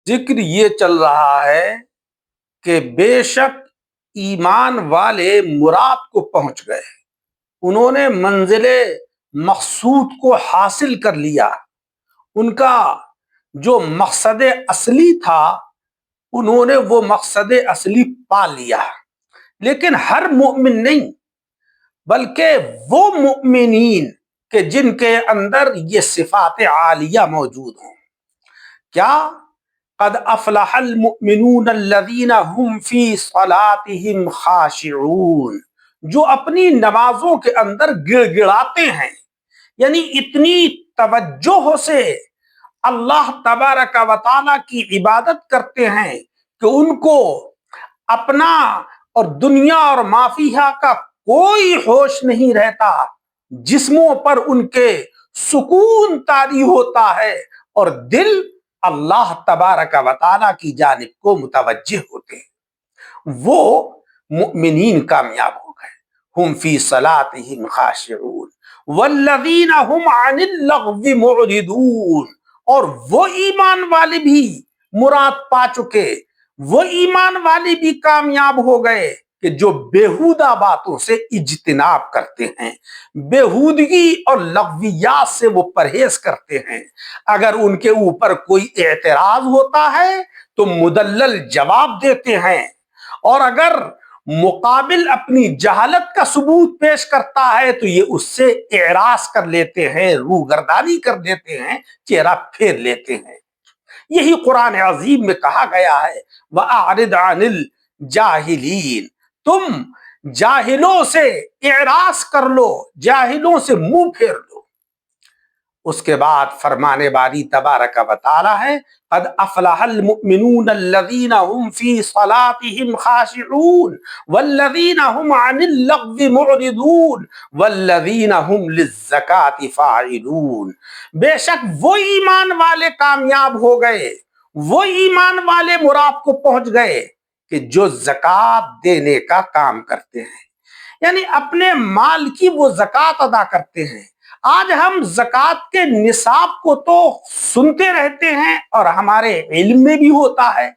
ذکر یہ چل رہا ہے کہ بے شک ایمان والے مراد کو پہنچ گئے، انہوں نے منزل مقصود کو حاصل کر لیا، ان کا جو مقصد اصلی تھا انہوں نے وہ مقصد اصلی پا لیا۔ لیکن ہر مومن نہیں، بلکہ وہ مومنین کہ جن کے اندر یہ صفات عالیہ موجود ہوں۔ کیا؟ قد افلح المؤمنون الذین هم فی صلاتهم خاشعون، جو اپنی نمازوں کے اندر گڑ گڑاتے ہیں، یعنی اتنی توجہ سے اللہ تبارک و تعالی کی عبادت کرتے ہیں کہ ان کو اپنا اور دنیا اور ما فیہا کا کوئی ہوش نہیں رہتا، جسموں پر ان کے سکون طاری ہوتا ہے اور دل اللہ تبارک و تعالی کی جانب کو متوجہ ہوتے ہیں، وہ مؤمنین کامیاب ہو گئے۔ ہم فی صلاتہم خاشعون والذین ہم عن اللغو معرضون، اور وہ ایمان والے بھی مراد پا چکے، وہ ایمان والے بھی کامیاب ہو گئے کہ جو بیہودہ باتوں سے اجتناب کرتے ہیں، بیہودگی اور لغویات سے وہ پرہیز کرتے ہیں۔ اگر ان کے اوپر کوئی اعتراض ہوتا ہے تو مدلل جواب دیتے ہیں، اور اگر مقابل اپنی جہالت کا ثبوت پیش کرتا ہے تو یہ اس سے اعراض کر لیتے ہیں، روگردانی کر دیتے ہیں، چہرہ پھیر لیتے ہیں۔ یہی قرآن عظیم میں کہا گیا ہے وَأَعْرِضْ عَنِ الْجَاهِلِينَ، تم جاہلوں سے اعراض کر لو، جاہلوں سے منہ پھیر لو۔ اس کے بعد فرمانے باری تبارک و تعالی ہے قد افلح المؤمنون الذین هم فی صلاتهم خاشعون والذین هم عن اللغو معرضون والذین هم للزکاة فاعلون، بے شک وہ ایمان والے کامیاب ہو گئے، وہ ایمان والے مراد کو پہنچ گئے کہ جو زکوٰۃ دینے کا کام کرتے ہیں، یعنی اپنے مال کی وہ زکوٰۃ ادا کرتے ہیں۔ آج ہم زکوٰۃ کے نصاب کو تو سنتے رہتے ہیں اور ہمارے علم میں بھی ہوتا ہے،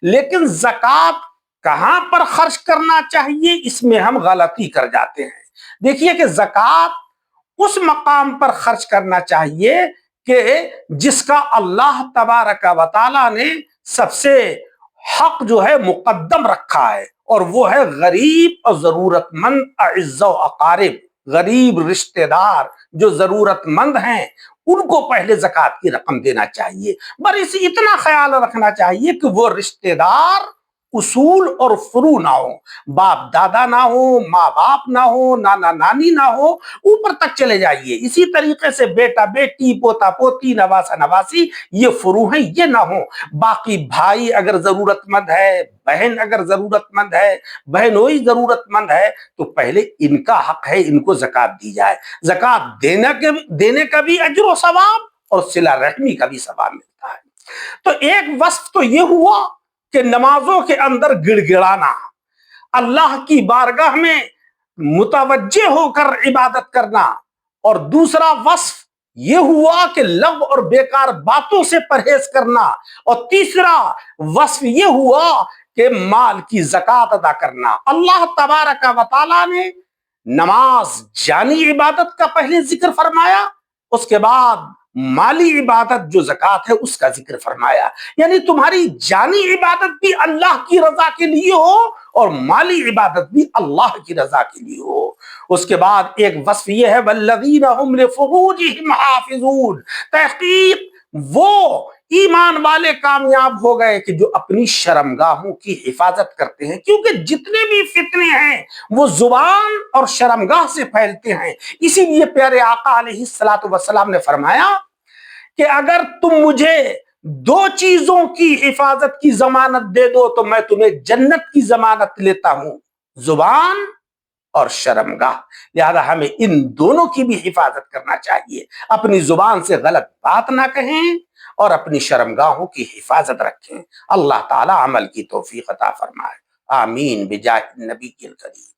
لیکن زکوٰۃ کہاں پر خرچ کرنا چاہیے اس میں ہم غلطی کر جاتے ہیں۔ دیکھیے کہ زکوٰۃ اس مقام پر خرچ کرنا چاہیے کہ جس کا اللہ تبارک و تعالی نے سب سے حق جو ہے مقدم رکھا ہے، اور وہ ہے غریب اور ضرورت مند، اعز و اقارب، غریب رشتہ دار جو ضرورت مند ہیں ان کو پہلے زکوٰۃ کی رقم دینا چاہیے۔ بس اتنا خیال رکھنا چاہیے کہ وہ رشتہ دار اصول اور فروع نہ ہو، باپ دادا نہ ہو، ماں باپ نہ ہو، نانا نانی نہ ہو، اوپر تک چلے جائیے۔ اسی طریقے سے بیٹا بیٹی، پوتا پوتی، نواسا نواسی، یہ فروع ہیں، یہ نہ ہو۔ باقی بھائی اگر ضرورت مند ہے، بہن اگر ضرورت مند ہے، بہنوئی ضرورت مند ہے، تو پہلے ان کا حق ہے، ان کو زکوٰۃ دی جائے۔ زکوٰۃ دینے کا بھی اجر و ثواب اور صلہ رحمی کا بھی ثواب ملتا ہے۔ تو ایک وصف تو یہ ہوا کہ نمازوں کے اندر گڑ گڑانا، اللہ کی بارگاہ میں متوجہ ہو کر عبادت کرنا، اور دوسرا وصف یہ ہوا کہ لغو اور بیکار باتوں سے پرہیز کرنا، اور تیسرا وصف یہ ہوا کہ مال کی زکوٰۃ ادا کرنا۔ اللہ تبارک و تعالی نے نماز جانی عبادت کا پہلے ذکر فرمایا، اس کے بعد مالی عبادت جو زکوٰۃ ہے اس کا ذکر فرمایا، یعنی تمہاری جانی عبادت بھی اللہ کی رضا کے لیے ہو اور مالی عبادت بھی اللہ کی رضا کے لیے ہو۔ اس کے بعد ایک وصف یہ ہے والذین هم لفروجهم حافظون، تحقیق وہ ایمان والے کامیاب ہو گئے کہ جو اپنی شرمگاہوں کی حفاظت کرتے ہیں، کیونکہ جتنے بھی فتنے ہیں وہ زبان اور شرمگاہ سے پھیلتے ہیں۔ اسی لیے پیارے آقا علیہ الصلوۃ والسلام نے فرمایا کہ اگر تم مجھے دو چیزوں کی حفاظت کی ضمانت دے دو تو میں تمہیں جنت کی ضمانت لیتا ہوں، زبان اور شرمگاہ۔ لہذا ہمیں ان دونوں کی بھی حفاظت کرنا چاہیے، اپنی زبان سے غلط بات نہ کہیں اور اپنی شرمگاہوں کی حفاظت رکھیں۔ اللہ تعالی عمل کی توفیق عطا فرمائے، آمین بجاہ النبی الکریم۔